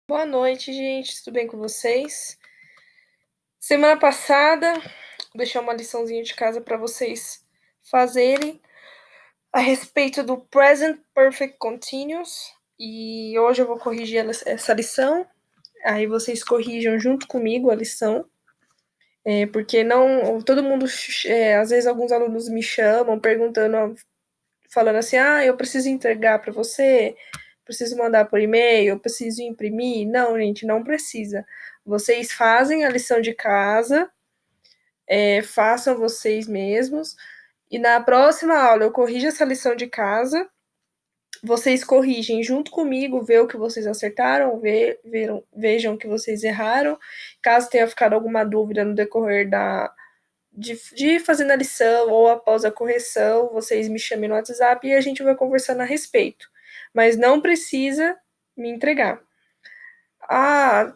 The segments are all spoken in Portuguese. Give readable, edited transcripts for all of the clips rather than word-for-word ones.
Boa noite, gente. Tudo bem com vocês? Semana passada, deixei uma liçãozinha de casa para vocês fazerem a respeito do Present Perfect Continuous. E hoje eu vou corrigir essa lição. Aí vocês corrijam junto comigo a lição. Porque não. Todo mundo. Às vezes alguns alunos me chamam perguntando, falando assim: eu preciso entregar para você, preciso mandar por e-mail, preciso imprimir. Não, gente, não precisa. Vocês fazem a lição de casa, façam vocês mesmos, e na próxima aula eu corrijo essa lição de casa, vocês corrigem junto comigo, vê o que vocês acertaram, vejam o que vocês erraram. Caso tenha ficado alguma dúvida no decorrer de fazendo a lição ou após a correção, vocês me chamem no WhatsApp e a gente vai conversando a respeito. Mas não precisa me entregar.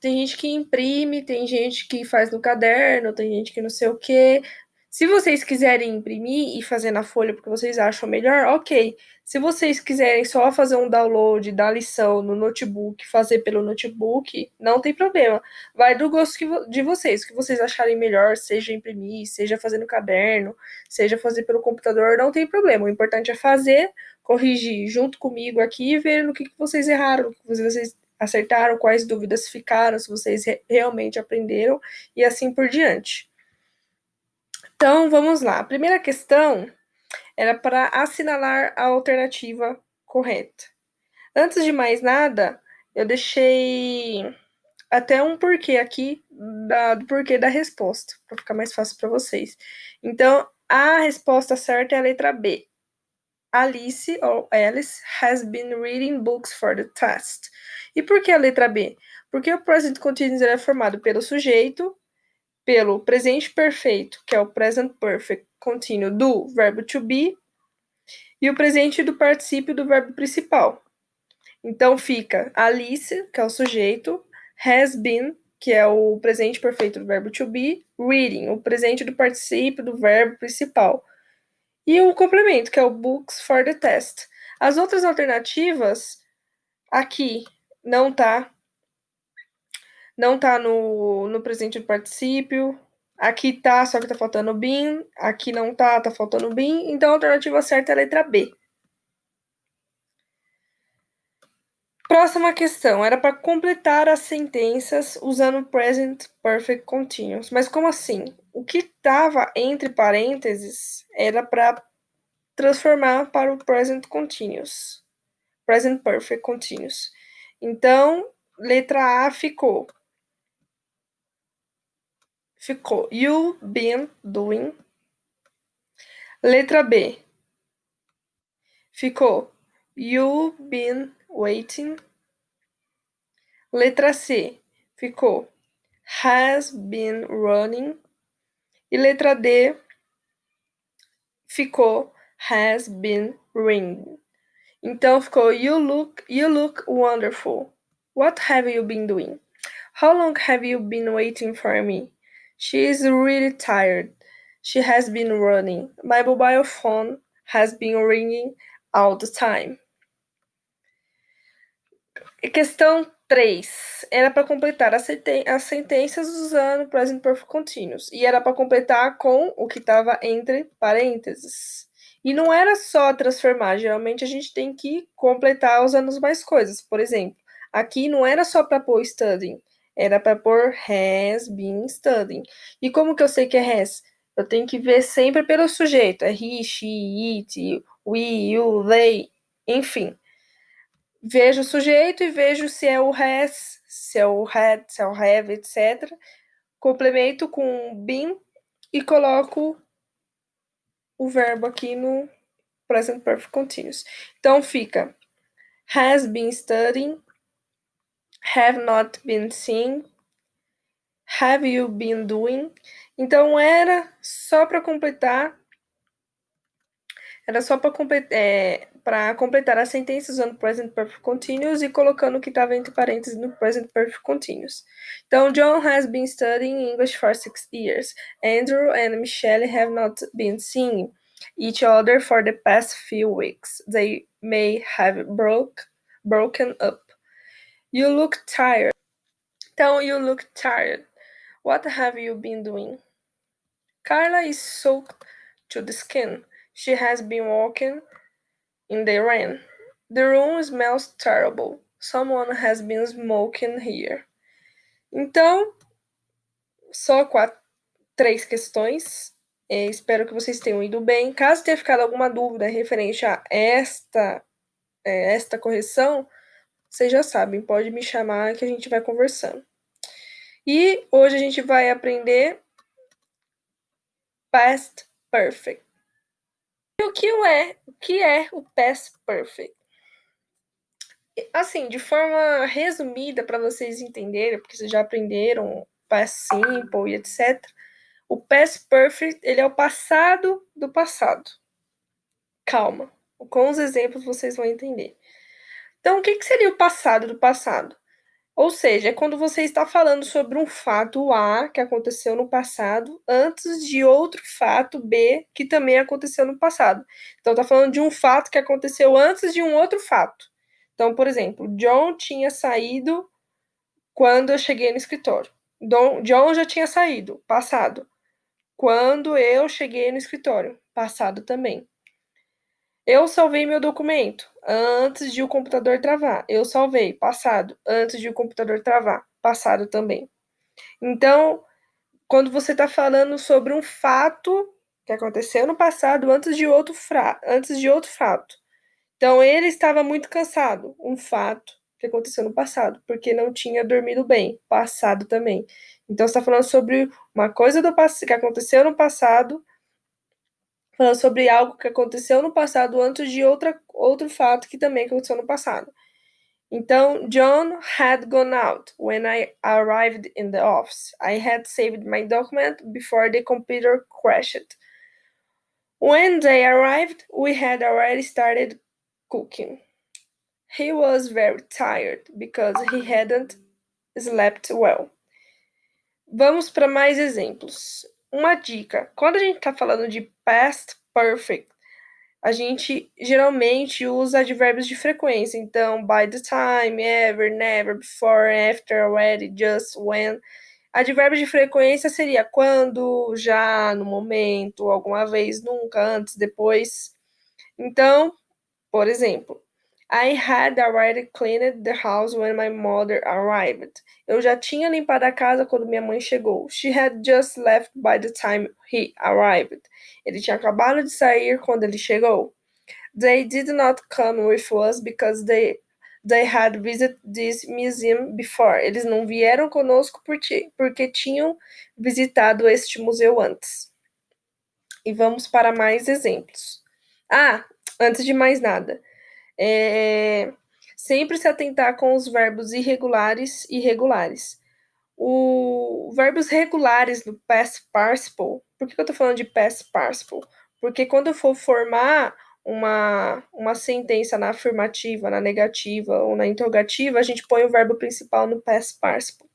Tem gente que imprime, tem gente que faz no caderno, tem gente que não sei o quê. Se vocês quiserem imprimir e fazer na folha porque vocês acham melhor, ok. Se vocês quiserem só fazer um download da lição no notebook, fazer pelo notebook, não tem problema. Vai do gosto de vocês, o que vocês acharem melhor, seja imprimir, seja fazer no caderno, seja fazer pelo computador, não tem problema. O importante é fazer, corrigir junto comigo aqui e ver no que vocês erraram, o que vocês acertaram, quais dúvidas ficaram, se vocês realmente aprenderam e assim por diante. Então, vamos lá. A primeira questão era para assinalar a alternativa correta. Antes de mais nada, eu deixei até um porquê aqui do porquê da resposta, para ficar mais fácil para vocês. Então, a resposta certa é a letra B. Alice, ou Alice, has been reading books for the test. E por que a letra B? Porque o present continuous é formado pelo sujeito, pelo presente perfeito, que é o present perfect continuo do verbo to be, e o presente do particípio do verbo principal. Então fica Alice, que é o sujeito, has been, que é o presente perfeito do verbo to be, reading, o presente do particípio do verbo principal. E o complemento, que é o books for the test. As outras alternativas aqui não tá no presente do particípio. Aqui tá, só que tá faltando been. Aqui não tá faltando been. Então a alternativa certa é a letra B. Próxima questão, era para completar as sentenças usando present perfect continuous. Mas como assim? O que estava entre parênteses era para transformar para o present continuous. Present perfect continuous. Então, letra A ficou you been doing. Letra B ficou you been waiting. Letra C ficou has been running. E letra D ficou has been ringing. Então ficou you look wonderful. What have you been doing? How long have you been waiting for me? She is really tired. She has been running. My mobile phone has been ringing all the time. E questão 3. Era para completar as sentenças usando present perfect continuous. E era para completar com o que estava entre parênteses. E não era só transformar. Geralmente a gente tem que completar usando mais coisas. Por exemplo, aqui não era só para pôr studying. Era para pôr has been studying. E como que eu sei que é has? Eu tenho que ver sempre pelo sujeito. É he, she, it, we, you, they, enfim. Vejo o sujeito e vejo se é o has, se é o had, se é o have, etc. Complemento com been e coloco o verbo aqui no present perfect continuous. Então fica has been studying, have not been seeing, have you been doing. Então era só para completar. Era só para completar as sentenças usando present perfect continuous e colocando o que estava entre parênteses no present perfect continuous. Então, John has been studying English for 6 years. Andrew and Michelle have not been seeing each other for the past few weeks. They may have broken up. You look tired. Então, you look tired. What have you been doing? Carla is soaked to the skin. She has been walking in the rain. The room smells terrible. Someone has been smoking here. Então, só três questões. Espero que vocês tenham ido bem. Caso tenha ficado alguma dúvida referente a esta correção, vocês já sabem, pode me chamar que a gente vai conversando. E hoje a gente vai aprender Past Perfect. E o que é o Past Perfect? Assim, de forma resumida, para vocês entenderem, porque vocês já aprenderam Past Simple e etc. O Past Perfect, ele é o passado do passado. Calma, com os exemplos vocês vão entender. Então, o que seria o passado do passado? Ou seja, é quando você está falando sobre um fato A que aconteceu no passado antes de outro fato B que também aconteceu no passado. Então, está falando de um fato que aconteceu antes de um outro fato. Então, por exemplo, John tinha saído quando eu cheguei no escritório. John já tinha saído, passado. Quando eu cheguei no escritório, passado também. Eu salvei meu documento antes de o computador travar. Eu salvei, passado, antes de o computador travar, passado também. Então, quando você está falando sobre um fato que aconteceu no passado antes de outro fato. Então, ele estava muito cansado, um fato que aconteceu no passado, porque não tinha dormido bem, passado também. Então, você está falando sobre uma coisa que aconteceu no passado, falando sobre algo que aconteceu no passado antes de outro fato que também aconteceu no passado. Então, John had gone out when I arrived in the office. I had saved my document before the computer crashed. When they arrived, we had already started cooking. He was very tired because he hadn't slept well. Vamos para mais exemplos. Uma dica: quando a gente está falando de past perfect, a gente geralmente usa advérbios de frequência. Então, by the time, ever, never, before, after, already, just, when. Advérbio de frequência seria quando, já, no momento, alguma vez, nunca, antes, depois. Então, por exemplo, I had already cleaned the house when my mother arrived. Eu já tinha limpado a casa quando minha mãe chegou. She had just left by the time he arrived. Ele tinha acabado de sair quando ele chegou. They did not come with us because they had visited this museum before. Eles não vieram conosco porque tinham visitado este museu antes. E vamos para mais exemplos. Antes de mais nada, sempre se atentar com os verbos irregulares e regulares. Os verbos regulares no past participle. Por que eu estou falando de past participle? Porque quando eu for formar uma sentença na afirmativa, na negativa ou na interrogativa, a gente põe o verbo principal no past participle.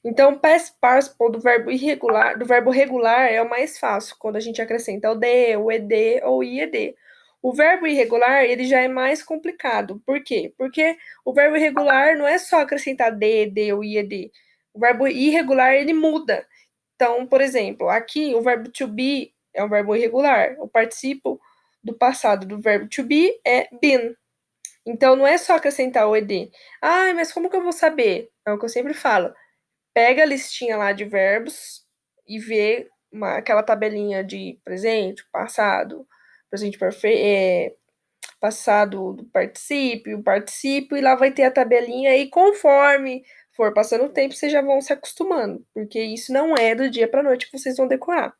Então, past participle do verbo regular é o mais fácil, quando a gente acrescenta o de, o ed ou ied. O verbo irregular, ele já é mais complicado. Por quê? Porque o verbo irregular não é só acrescentar de, ed ou ied. O verbo irregular, ele muda. Então, por exemplo, aqui o verbo to be é um verbo irregular. O participo do passado do verbo to be é been. Então, não é só acrescentar o ed. Mas como que eu vou saber? É o que eu sempre falo. Pega a listinha lá de verbos e vê aquela tabelinha de presente, passado, presente perfeito, passado do particípio, e lá vai ter a tabelinha, e conforme for passando o tempo, vocês já vão se acostumando, porque isso não é do dia para noite que vocês vão decorar.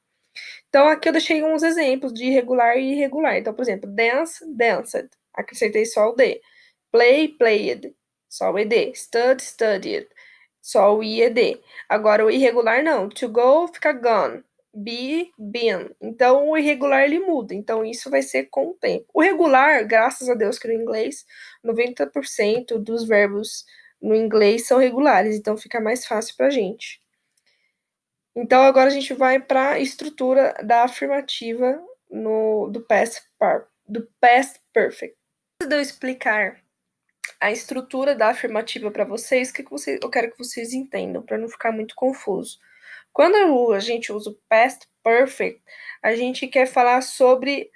Então, aqui eu deixei uns exemplos de regular e irregular. Então, por exemplo, dance, danced. Acrescentei só o D. Play, played. Só o ED. Study, studied. Só o IED. Agora, o irregular não. To go fica gone. Be, been. Então, o irregular ele muda. Então, isso vai ser com o tempo. O regular, graças a Deus que no inglês, 90% dos verbos no inglês são regulares. Então, fica mais fácil pra gente. Então, agora a gente vai para a estrutura da afirmativa do past perfect. Antes de eu explicar a estrutura da afirmativa para vocês, eu quero que vocês entendam, para não ficar muito confuso. Quando a gente usa o past perfect, a gente quer falar sobre.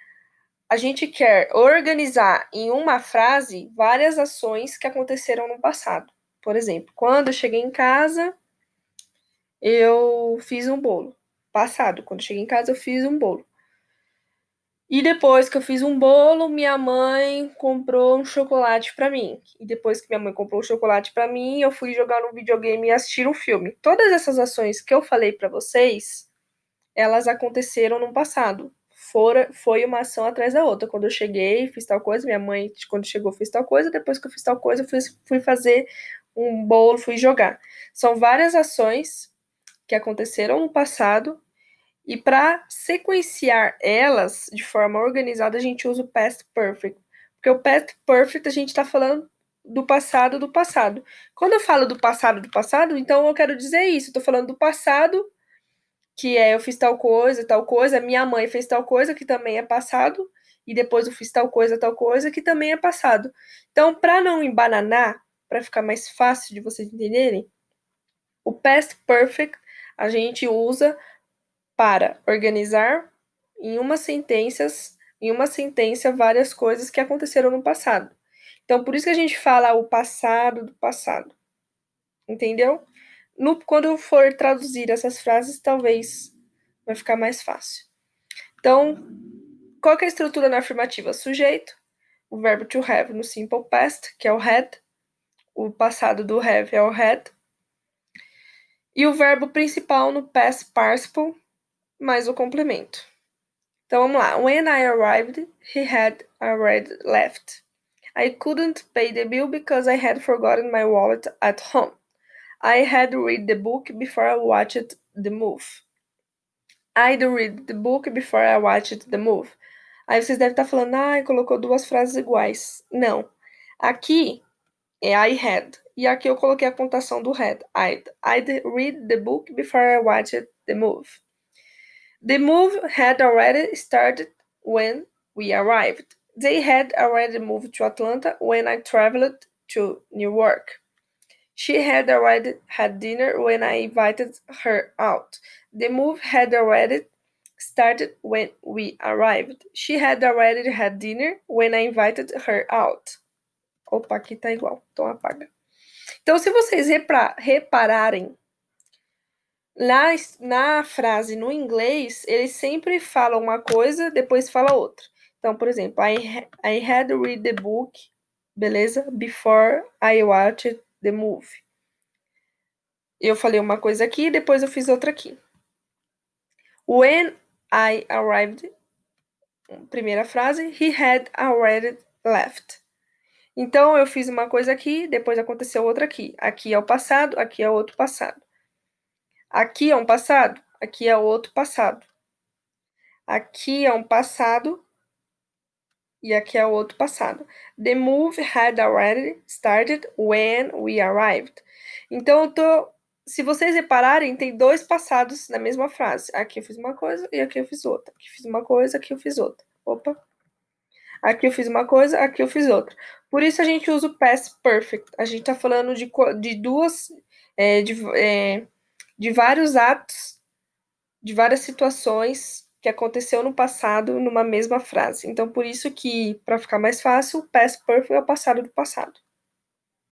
A gente quer organizar em uma frase várias ações que aconteceram no passado. Por exemplo, quando eu cheguei em casa, eu fiz um bolo. Passado, quando eu cheguei em casa, eu fiz um bolo. E depois que eu fiz um bolo, minha mãe comprou um chocolate para mim. E depois que minha mãe comprou o chocolate para mim, eu fui jogar no videogame e assistir um filme. Todas essas ações que eu falei para vocês, elas aconteceram no passado. Foi uma ação atrás da outra. Quando eu cheguei, fiz tal coisa, minha mãe, quando chegou, fez tal coisa, depois que eu fiz tal coisa, fui fazer um bolo, fui jogar. São várias ações que aconteceram no passado e para sequenciar elas de forma organizada, a gente usa o past perfect. Porque o past perfect a gente está falando do passado do passado. Quando eu falo do passado, então eu quero dizer isso. Estou falando do passado, que é eu fiz tal coisa, minha mãe fez tal coisa, que também é passado, e depois eu fiz tal coisa, que também é passado. Então, para não embananar, para ficar mais fácil de vocês entenderem, o past perfect a gente usa para organizar em uma sentença várias coisas que aconteceram no passado. Então, por isso que a gente fala o passado do passado. Entendeu? Quando eu for traduzir essas frases, talvez vai ficar mais fácil. Então, qual que é a estrutura na afirmativa? Sujeito, o verbo to have no simple past, que é o had, o passado do have é o had, e o verbo principal no past participle, mais o complemento. Então vamos lá. When I arrived, he had already left. I couldn't pay the bill because I had forgotten my wallet at home. I had read the book before I watched the movie. I'd read the book before I watched the movie. Aí vocês devem estar falando, colocou duas frases iguais. Não. Aqui é I had. E aqui eu coloquei a contação do had. I'd read the book before I watched the movie. The move had already started when we arrived. They had already moved to Atlanta when I traveled to New York. She had already had dinner when I invited her out. The move had already started when we arrived. She had already had dinner when I invited her out. Opa, aqui tá igual, então apaga. Então, se vocês repararem, na frase no inglês, eles sempre falam uma coisa, depois fala outra. Então, por exemplo, I had read the book, beleza? Before I watched the movie. Eu falei uma coisa aqui, depois eu fiz outra aqui. When I arrived, primeira frase, he had already left. Então, eu fiz uma coisa aqui, depois aconteceu outra aqui. Aqui é o passado, aqui é outro passado. Aqui é um passado, aqui é outro passado. Aqui é um passado e aqui é outro passado. The move had already started when we arrived. Então, se vocês repararem, tem dois passados na mesma frase. Aqui eu fiz uma coisa e aqui eu fiz outra. Aqui eu fiz uma coisa, aqui eu fiz outra. Opa. Aqui eu fiz uma coisa, aqui eu fiz outra. Por isso a gente usa o past perfect. A gente está falando de duas, de vários atos, de várias situações que aconteceu no passado numa mesma frase. Então, por isso que, para ficar mais fácil, o past perfect é o passado do passado.